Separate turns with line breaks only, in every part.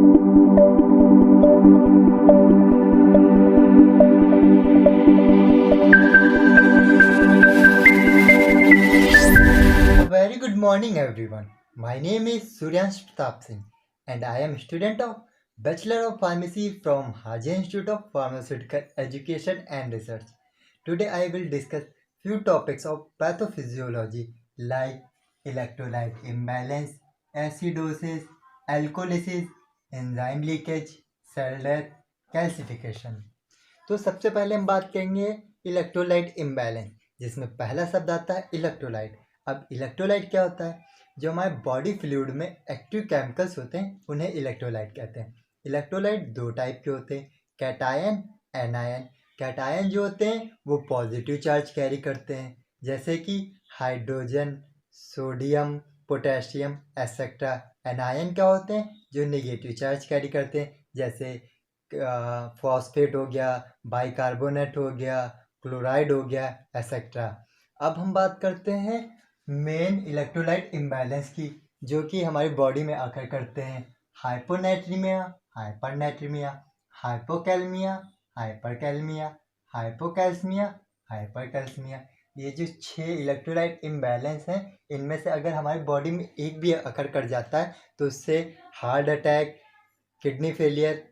A very good morning, everyone. My name is Suryansh Pratap Singh, and I am a student of Bachelor of Pharmacy from Haji Institute of Pharmaceutical Education and Research. Today, I will discuss few topics of pathophysiology like electrolyte imbalance, acidosis, alcoholysis, enzyme leakage, cell death, calcification. तो सबसे पहले हम बात करेंगे electrolyte imbalance, जिसमें पहला शब्द आता है इलेक्ट्रोलाइट। अब इलेक्ट्रोलाइट क्या होता है? जो हमारे बॉडी फ्लूइड में एक्टिव केमिकल्स होते हैं उन्हें इलेक्ट्रोलाइट कहते हैं। इलेक्ट्रोलाइट दो टाइप के होते हैं, कैटायन, एनायन। कैटायन जो होते हैं वो पॉजिटिव चार्ज कैरी करते हैं, जैसे कि hydrogen, sodium, potassium etcetera. Anion क्या होते हैं? जो नेगेटिव चार्ज कैरी करते हैं, जैसे फॉस्फेट हो गया, बाइकार्बोनेट हो गया, क्लोराइड हो गया एक्सेट्रा। अब हम बात करते हैं मेन इलेक्ट्रोलाइट इम्बैलेंस की, जो कि हमारी बॉडी में आकर करते हैं हाइपोनेट्रीमिया, हाइपरनेट्रीमिया, हाइपोकैलमिया, हाइपरकैलमिया, हाइपोकैल्समिया, हाइपरकैल्समिया। ये जो 6 इलेक्ट्रोलाइट इम्बैलेंस हैं, इनमें से अगर हमारी बॉडी में एक भी अकर कर जाता है तो उससे heart attack, kidney failure,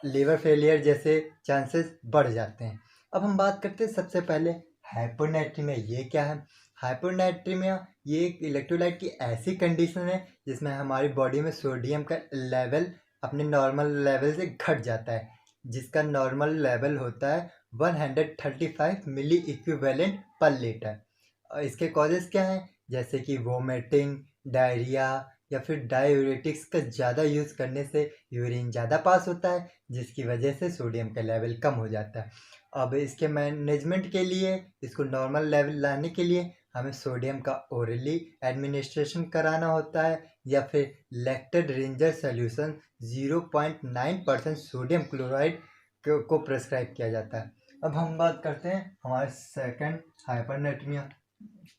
liver failure जैसे चांसेस बढ़ जाते हैं। अब हम बात करते हैं सबसे पहले हाइपोनेट्रीमिया। ये क्या है? हाइपोनेट्रीमिया ये एक इलेक्ट्रोलाइट की ऐसी कंडीशन है जिसमें हमारी बॉडी में सोडियम का लेवल अपने नॉर्मल लेवल से घट जाता है, जिसका नॉर्मल लेवल होता है 135 मिली इक्विवेलेंट पर लीटर। इसके कॉजेज़ क्या हैं? जैसे कि वोमिटिंग, डायरिया, या फिर डायूरेटिक्स का ज़्यादा यूज़ करने से यूरिन ज़्यादा पास होता है, जिसकी वजह से सोडियम का लेवल कम हो जाता है। अब इसके मैनेजमेंट के लिए, इसको नॉर्मल लेवल लाने के लिए हमें सोडियम का ओरली एडमिनिस्ट्रेशन कराना होता है, या फिर lactated ranger solution 0.9% sodium chloride को प्रेस्क्राइब किया जाता है। अब हम बात करते हैं हमारे सेकंड हाइपरनेट्रीमिया।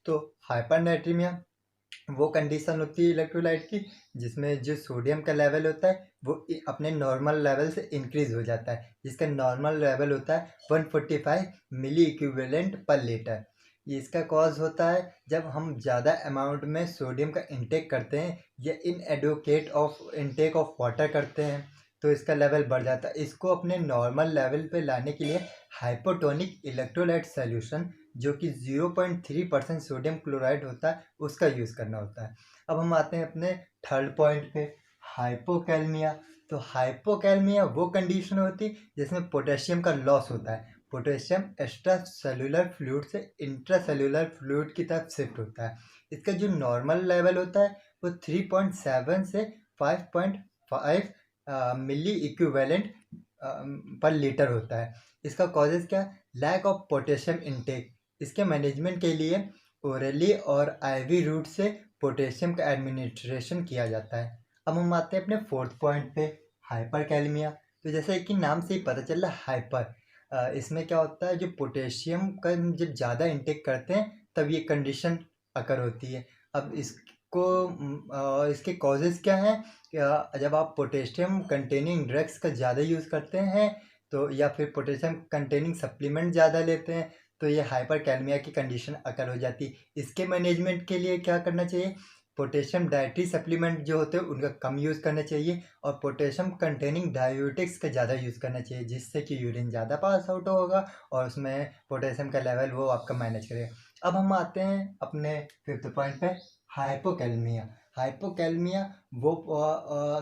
तो हाइपरनेट्रीमिया वो कंडीशन होती है इलेक्ट्रोलाइट की जिसमें जो सोडियम का लेवल होता है वो अपने नॉर्मल लेवल से इंक्रीज हो जाता है, जिसका नॉर्मल लेवल होता है 145 मिली इक्विवेलेंट पर लीटर। ये इसका कॉज होता है जब हम ज़्यादा अमाउंट में सोडियम का इंटेक करते हैं या inadequate of intake of water करते हैं, तो इसका लेवल बढ़ जाता है। इसको अपने नॉर्मल लेवल पे लाने के लिए हाइपोटोनिक इलेक्ट्रोलाइट सॉल्यूशन, जो कि 0.3% सोडियम क्लोराइड होता है, उसका यूज़ करना होता है। अब हम आते हैं अपने थर्ड पॉइंट पे, हाइपोकैलमिया। तो हाइपोकैलमिया वो कंडीशन होती है जिसमें पोटेशियम का लॉस होता है। पोटेशियम एक्स्ट्रा सेलुलर फ्लूइड से इंट्रा सेलुलर फ्लूइड की तरफ शिफ्ट होता है। इसका जो नॉर्मल लेवल होता है वो 3.7 से 5.5 मिली इक्विवेलेंट पर लीटर होता है। इसका कॉजेज़ क्या? Lack of potassium intake. इसके मैनेजमेंट के लिए ओरली और आईवी रूट से पोटेशियम का एडमिनिस्ट्रेशन किया जाता है। अब हम आते हैं अपने फोर्थ पॉइंट पे, हाइपरकैलमिया। तो जैसे कि नाम से ही पता चल रहा है हाइपर, इसमें क्या होता है, जो पोटेशियम का जब ज़्यादा इंटेक करते हैं तब ये कंडीशन अकर होती है। अब इसके कॉजेज़ क्या हैं? जब आप पोटेशियम कंटेनिंग ड्रग्स का ज़्यादा यूज़ करते हैं तो, या फिर पोटेशियम कंटेनिंग सप्लीमेंट ज़्यादा लेते हैं, तो ये हाइपरकैलमिया की कंडीशन अकर हो जाती है। इसके मैनेजमेंट के लिए क्या करना चाहिए? पोटेशियम डाइटरी सप्लीमेंट जो होते हैं उनका कम यूज़ करना चाहिए, और पोटेशियम कंटेनिंग डायूरेटिक्स का ज़्यादा यूज़ करना चाहिए, जिससे कि यूरिन ज़्यादा पास आउट होगा और उसमें पोटेशियम का लेवल वो आपका मैनेज करेगा। अब हम आते हैं अपने फिफ्थ पॉइंट पे, हाइपोकैलमिया। हाइपोकैलमिया वो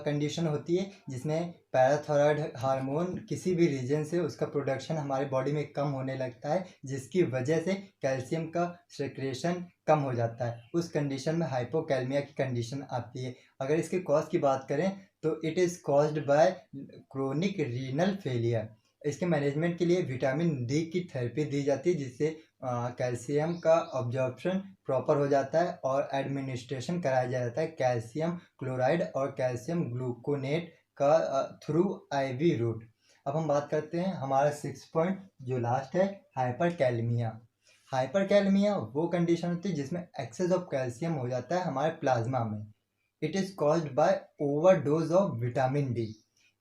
कंडीशन होती है जिसमें पैराथायरॉयड हार्मोन किसी भी रीजन से उसका प्रोडक्शन हमारी बॉडी में कम होने लगता है, जिसकी वजह से कैल्शियम का सेक्रेशन कम हो जाता है। उस कंडीशन में हाइपोकैलमिया की कंडीशन आती है। अगर इसके कॉज की बात करें तो it is caused by chronic renal failure. इसके मैनेजमेंट के लिए विटामिन डी की थेरेपी दी जाती है, जिससे कैल्शियम का ऑब्जॉर्प्शन प्रॉपर हो जाता है और एडमिनिस्ट्रेशन कराया जाता है कैल्शियम क्लोराइड और कैल्शियम ग्लूकोनेट का थ्रू आईवी रूट। अब हम बात करते हैं हमारा सिक्स पॉइंट जो लास्ट है, हाइपरकैलमिया। हाइपरकैलमिया वो कंडीशन होती है जिसमें एक्सेस ऑफ कैल्शियम हो जाता है हमारे प्लाज्मा में, it is caused by overdose of vitamin D.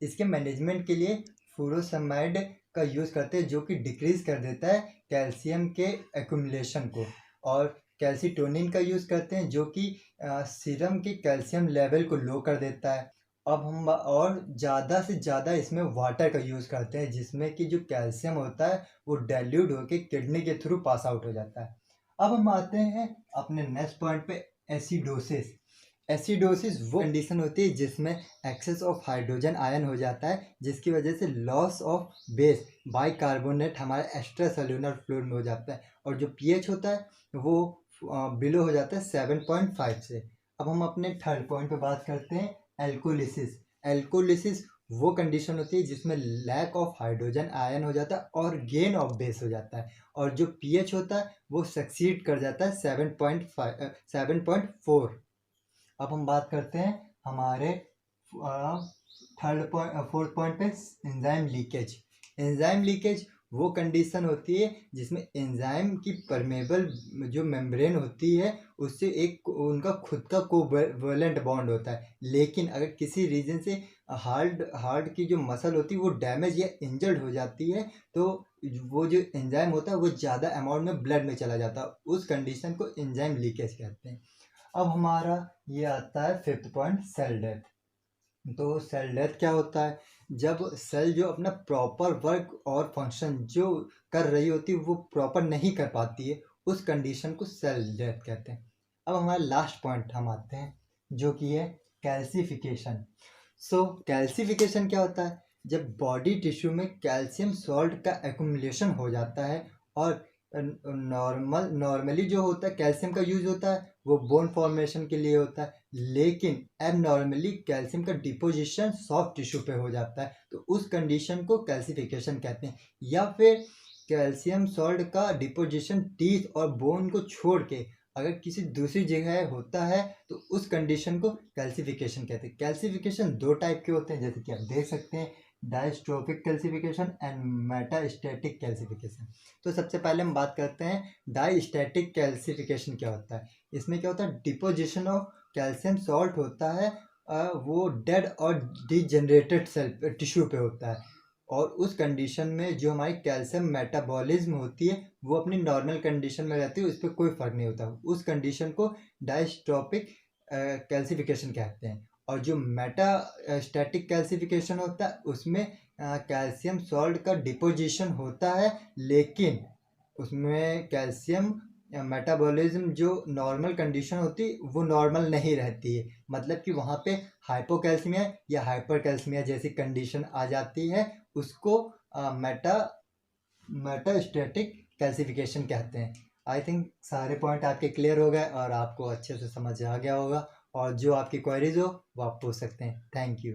इसके मैनेजमेंट के लिए फुरोसेमाइड का यूज़ करते हैं जो कि डिक्रीज कर देता है कैल्शियम के एक्यूमुलेशन को, और कैल्सीटोनिन का यूज़ करते हैं जो कि सीरम के कैल्शियम लेवल को लो कर देता है। अब हम और ज़्यादा से ज़्यादा इसमें वाटर का यूज़ करते हैं जिसमें कि जो कैल्शियम होता है वो डाइल्यूट होकर किडनी के थ्रू पास आउट हो जाता है। अब हम आते हैं अपने नेक्स्ट पॉइंट पे, एसिडोसिस। एसिडोसिस वो कंडीशन होती है जिसमें एक्सेस ऑफ हाइड्रोजन आयन हो जाता है जिसकी वजह से लॉस ऑफ बेस बाइकार्बोनेट हमारे एक्स्ट्रा सेल्यूलर फ्लूइड में हो जाता है, और जो पीएच होता है वो बिलो हो जाता है 7.5 से। अब हम अपने थर्ड पॉइंट पे बात करते हैं, एल्कोलिसिस। एल्कोलिसिस वो कंडीशन होती है जिसमें लैक ऑफ हाइड्रोजन आयन हो जाता है और गेन ऑफ बेस हो जाता है, और जो पीएच होता है वो सक्सीड कर जाता है 7.4। अब हम बात करते हैं हमारे फोर्थ पॉइंट पे, एंजाइम लीकेज। एंजाइम लीकेज वो कंडीशन होती है जिसमें एंजाइम की परमेबल जो मेम्ब्रेन होती है उससे एक उनका खुद का कोवैलेंट बॉन्ड होता है, लेकिन अगर किसी रीजन से हार्ट की जो मसल होती है वो डैमेज या इंजर्ड हो जाती है तो वो जो एंजाइम होता है वो ज़्यादा अमाउंट में ब्लड में चला जाता है, उस कंडीशन को एंजाइम लीकेज कहते हैं। अब हमारा ये आता है फिफ्थ पॉइंट, सेल डेथ। तो सेल डेथ क्या होता है, जब सेल जो अपना प्रॉपर वर्क और फंक्शन जो कर रही होती है वो प्रॉपर नहीं कर पाती है, उस कंडीशन को सेल डेथ कहते हैं। अब हमारा लास्ट पॉइंट हम आते हैं जो कि है कैल्सिफिकेशन। सो कैल्सिफिकेशन क्या होता है, जब बॉडी टिश्यू में कैल्शियम सॉल्ट का एक्यूमुलेशन हो जाता है, और नॉर्मली जो होता है कैल्शियम का यूज होता है वो बोन फॉर्मेशन के लिए होता है, लेकिन एबनॉर्मली कैल्शियम का डिपोजिशन सॉफ्ट टिश्यू पे हो जाता है, तो उस कंडीशन को कैल्सिफिकेशन कहते हैं। या फिर कैल्शियम सॉल्ट का डिपोजिशन टीथ और बोन को छोड़ के अगर किसी दूसरी जगह होता है तो उस कंडीशन को कैल्सिफिकेशन कहते हैं। कैल्सिफिकेशन दो टाइप के होते हैं जैसे कि आप देख सकते हैं, diastrophic calcification and metastatic calcification. तो सबसे पहले हम बात करते हैं डायस्टैटिक कैल्सिफिकेशन क्या होता है। इसमें क्या होता है, डिपोजिशन ऑफ कैल्शियम सॉल्ट होता है, वो डेड और डिजेनरेटेड सेल टिश्यू पे होता है, और उस कंडीशन में जो हमारी कैल्शियम मेटाबॉलिज्म होती है वो अपनी नॉर्मल कंडीशन में रहती है, उस पर कोई फर्क नहीं होता, उस कंडीशन को डायस्ट्रोफिक कैल्सिफिकेशन कहते हैं। और जो मेटास्टैटिक कैल्सिफिकेशन होता है उसमें कैल्शियम सॉल्ट का डिपोजिशन होता है, लेकिन उसमें कैल्शियम मेटाबॉलिज्म जो नॉर्मल कंडीशन होती है वो नॉर्मल नहीं रहती है, मतलब कि वहाँ पे हाइपोकैल्सीमिया या हाइपरकैल्सीमिया जैसी कंडीशन आ जाती है, उसको मेटास्टैटिक कैल्सिफिकेशन कहते हैं। आई थिंक सारे पॉइंट आपके क्लियर हो गए और आपको अच्छे से समझ आ गया होगा, और जो आपकी क्वेरीज हो वो आप पूछ सकते हैं। Thank you.